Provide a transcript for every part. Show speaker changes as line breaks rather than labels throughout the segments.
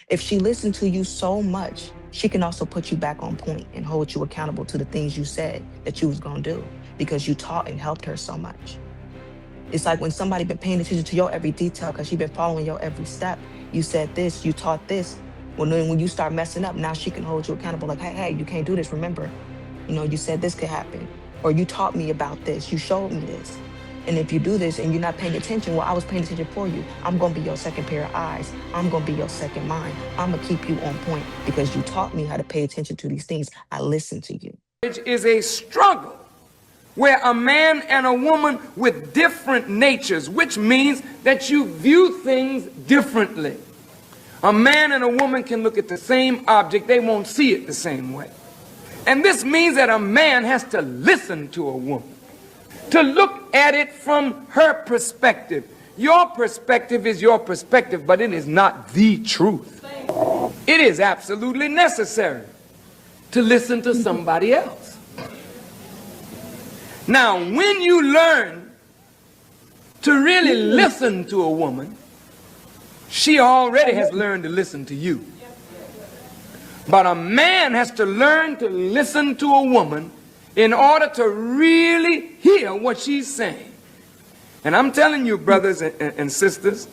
If she listened to you so much, she can also put you back on point and hold you accountable to the things you said that you was going to do because you taught and helped her so much. It's like when somebody been paying attention to your every detail because she been following your every step. You said this, you taught this. Well, then when you start messing up, now she can hold you accountable. Like, hey, you can't do this. Remember, you said this could happen, or you taught me about this. You showed me this. And if you do this and you're not paying attention, well, I was paying attention for you. I'm gonna be your second pair of eyes. I'm gonna be your second mind. I'm gonna keep you on point because you taught me how to pay attention to these things. I listened to you.
It is a struggle where a man and a woman with different natures, which means that you view things differently. A man and a woman can look at the same object, they won't see it the same way. And this means that a man has to listen to a woman, to look at it from her perspective. Your perspective is your perspective, but it is not the truth. It is absolutely necessary to listen to somebody else. Now, when you learn to really listen to a woman, she already has learned to listen to you. But a man has to learn to listen to a woman in order to really hear what she's saying. And I'm telling you, brothers and sisters,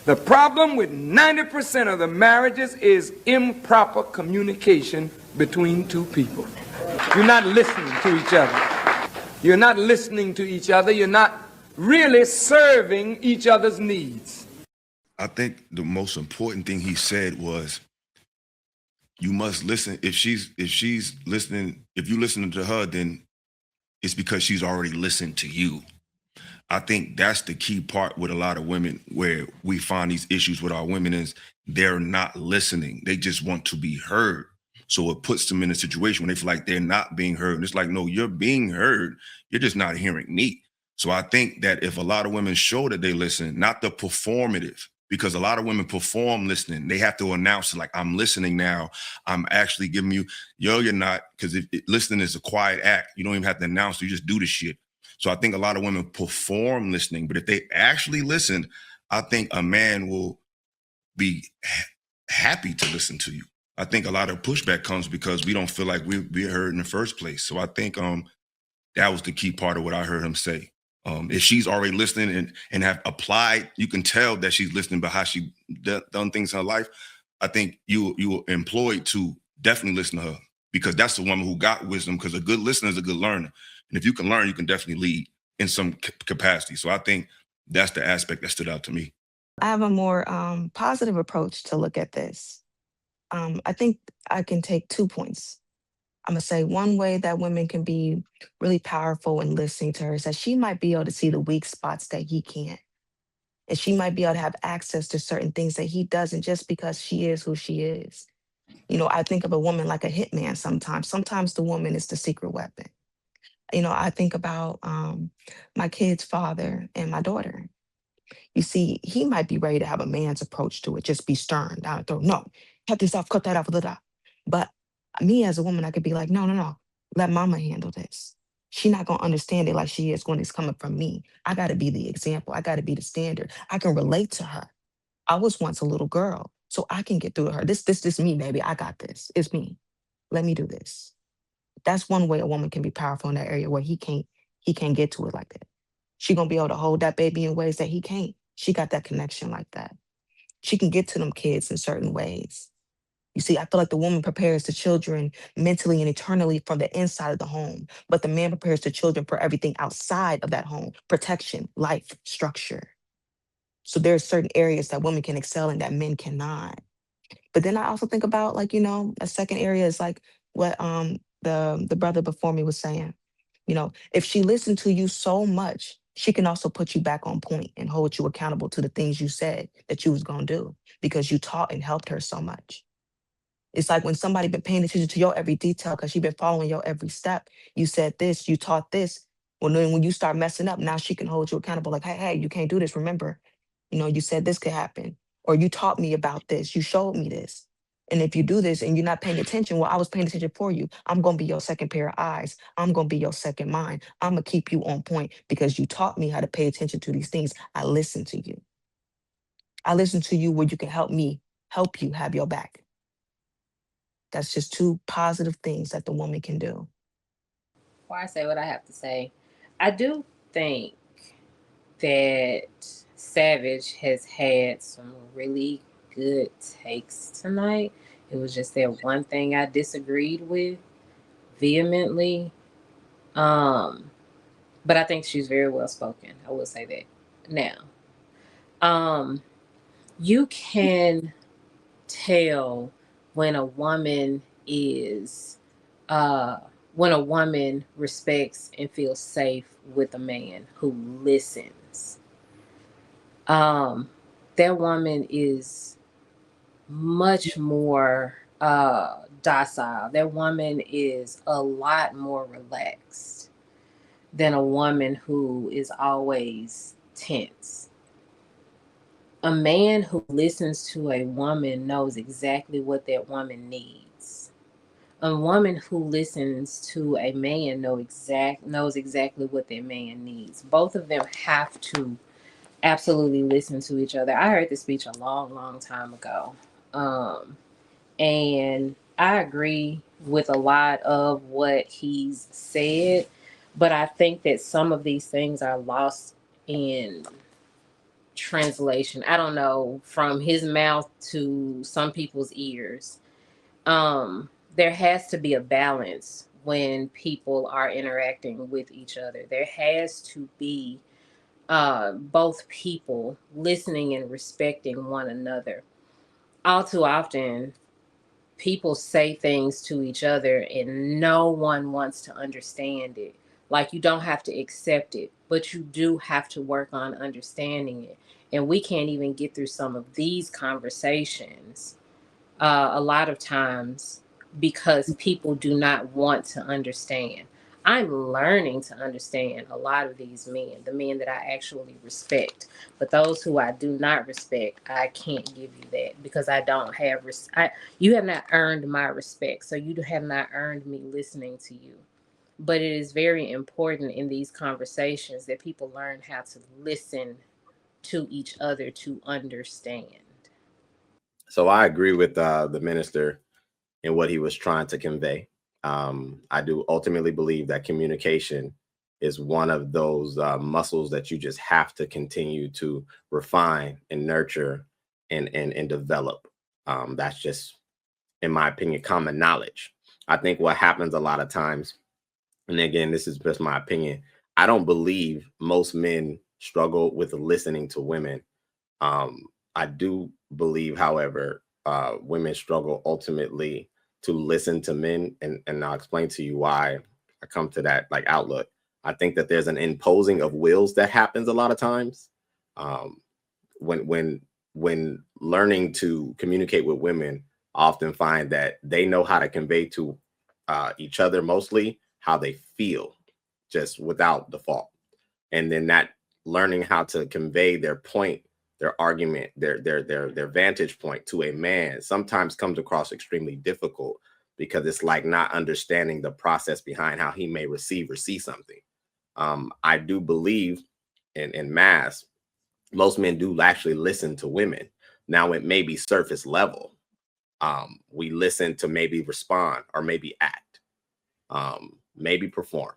the problem with 90% of the marriages is improper communication between two people. You're not listening to each other. You're not listening to each other. You're not really serving each other's needs.
I think the most important thing he said was, you must listen. If she's listening, if you listening to her, then it's because she's already listened to you. I think that's the key part with a lot of women, where we find these issues with our women, is they're not listening. They just want to be heard. So it puts them in a situation when they feel like they're not being heard. And it's like, no, you're being heard. You're just not hearing me. So I think that if a lot of women show that they listen, not the performative, because a lot of women perform listening. They have to announce it, like, I'm listening now. I'm actually giving you, you're not, because listening is a quiet act. You don't even have to announce, you just do the shit. So I think a lot of women perform listening, but if they actually listen, I think a man will be happy to listen to you. I think a lot of pushback comes because we don't feel like we're heard in the first place. So I think that was the key part of what I heard him say. If she's already listening and have applied, you can tell that she's listening by how she done things in her life. I think you were employed to definitely listen to her, because that's the woman who got wisdom, because a good listener is a good learner. And if you can learn, you can definitely lead in some capacity. So I think that's the aspect that stood out to me.
I have a more positive approach to look at this. I think I can take 2 points. I'm gonna say one way that women can be really powerful in listening to her is that she might be able to see the weak spots that he can't. And she might be able to have access to certain things that he doesn't, just because she is who she is. I think of a woman like a hitman sometimes. Sometimes the woman is the secret weapon. I think about my kid's father and my daughter. You see, he might be ready to have a man's approach to it, just be stern, down the throat. No, cut this off, cut that off, blah, blah. But me as a woman, I could be like, no, no, no, let mama handle this. She's not gonna understand it like she is when it's coming from me. I gotta be the example. I gotta be the standard. I can relate to her. I was once a little girl, so I can get through to her. This me, baby. I got this. It's me. Let me do this. That's one way a woman can be powerful in that area where he can't get to it like that. She gonna be able to hold that baby in ways that he can't. She got that connection like that. She can get to them kids in certain ways. You see, I feel like the woman prepares the children mentally and eternally from the inside of the home, but the man prepares the children for everything outside of that home: protection, life, structure. So there's certain areas that women can excel in that men cannot. But then I also think about, like, a second area is like what the brother before me was saying. If she listened to you so much, she can also put you back on point and hold you accountable to the things you said that you was gonna do because you taught and helped her so much. It's like when somebody been paying attention to your every detail because she been following your every step. You said this, you taught this. Well, then when you start messing up, now she can hold you accountable. Like, hey, you can't do this. Remember, you said this could happen, or you taught me about this. You showed me this. And if you do this and you're not paying attention, well, I was paying attention for you. I'm gonna be your second pair of eyes. I'm gonna be your second mind. I'm gonna keep you on point because you taught me how to pay attention to these things. I listened to you. I listened to you where you can help me help you, have your back. That's just two positive things that the woman can do.
Before I say what I have to say, I do think that Savage has had some really good takes tonight. It was just that one thing I disagreed with vehemently. Um, but I think she's very well spoken. I will say that. Now, you can tell when a woman is when a woman respects and feels safe with a man who listens. That woman is much more docile. That woman is a lot more relaxed than a woman who is always tense. A man who listens to a woman knows exactly what that woman needs. A woman who listens to a man knows exactly what that man needs. Both of them have to absolutely listen to each other. I heard this speech a long, long time ago. And I agree with a lot of what he's said, but I think that some of these things are lost in translation. I don't know, from his mouth to some people's ears. There has to be a balance when people are interacting with each other. There has to be both people listening and respecting one another. All too often, people say things to each other and no one wants to understand it. Like, you don't have to accept it, but you do have to work on understanding it. And we can't even get through some of these conversations a lot of times because people do not want to understand. I'm learning to understand a lot of these men, the men that I actually respect. But those who I do not respect, I can't give you that because I don't have you have not earned my respect, so you have not earned me listening to you. But it is very important in these conversations that people learn how to listen to each other to understand.
So I agree with the minister in what he was trying to convey. I do ultimately believe that communication is one of those muscles that you just have to continue to refine and nurture and develop. That's just, in my opinion, common knowledge. I think what happens a lot of times, and again, this is just my opinion, I don't believe most men struggle with listening to women. I do believe, however, women struggle ultimately to listen to men, and I'll explain to you why I come to that like outlook. I think that there's an imposing of wills that happens a lot of times. When learning to communicate with women, I often find that they know how to convey to each other mostly how they feel, just without default, and then that learning how to convey their point, their argument, their vantage point to a man sometimes comes across extremely difficult because it's like not understanding the process behind how he may receive or see something. I do believe in mass, most men do actually listen to women. Now it may be surface level. We listen to maybe respond or maybe act, maybe perform.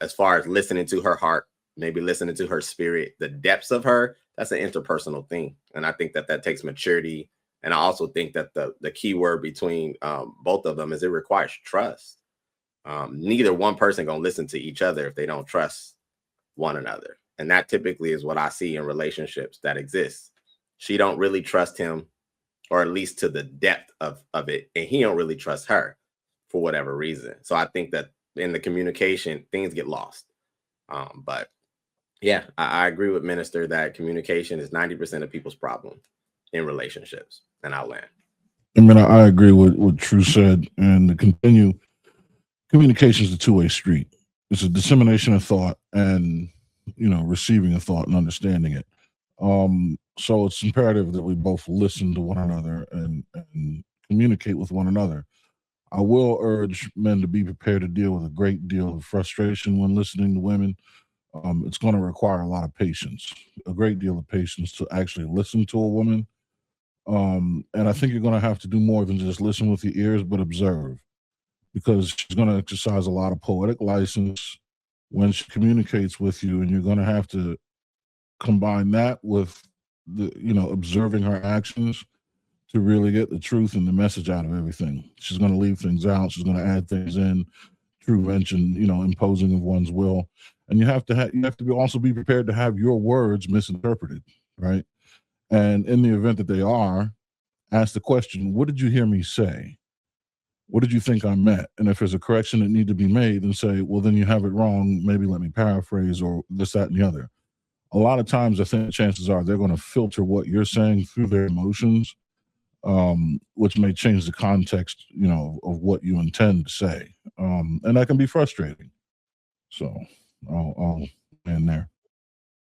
As far as listening to her heart, maybe listening to her spirit, the depths of her, that's an interpersonal thing. And I think that that takes maturity. And I also think that the key word between both of them is it requires trust. Neither one person gonna listen to each other if they don't trust one another. And that typically is what I see in relationships that exist. She don't really trust him, or at least to the depth of it. And he don't really trust her for whatever reason. So I think that in the communication, things get lost. But yeah, I agree with Minister that communication is 90% of people's problem in relationships. And I'll land.
I mean, I agree with what True said. And to continue, communication is a two-way street. It's a dissemination of thought and, receiving a thought and understanding it. So it's imperative that we both listen to one another and communicate with one another. I will urge men to be prepared to deal with a great deal of frustration when listening to women. It's going to require a lot of patience, a great deal of patience to actually listen to a woman And I think you're going to have to do more than just listen with your ears, but observe, because she's going to exercise a lot of poetic license when she communicates with you, and you're going to have to combine that with the, observing her actions to really get the truth and the message out of everything. She's going to leave things out. She's going to add things in. True mention, imposing of one's will, and you have to also be prepared to have your words misinterpreted, right? And in the event that they are, ask the question, what did you hear me say? What did you think I meant? And if there's a correction that need to be made, then say, well, then you have it wrong. Maybe let me paraphrase, or this, that, and the other. A lot of times, I think chances are they're going to filter what you're saying through their emotions, which may change the context, of what you intend to say. And that can be frustrating. So I'll end there.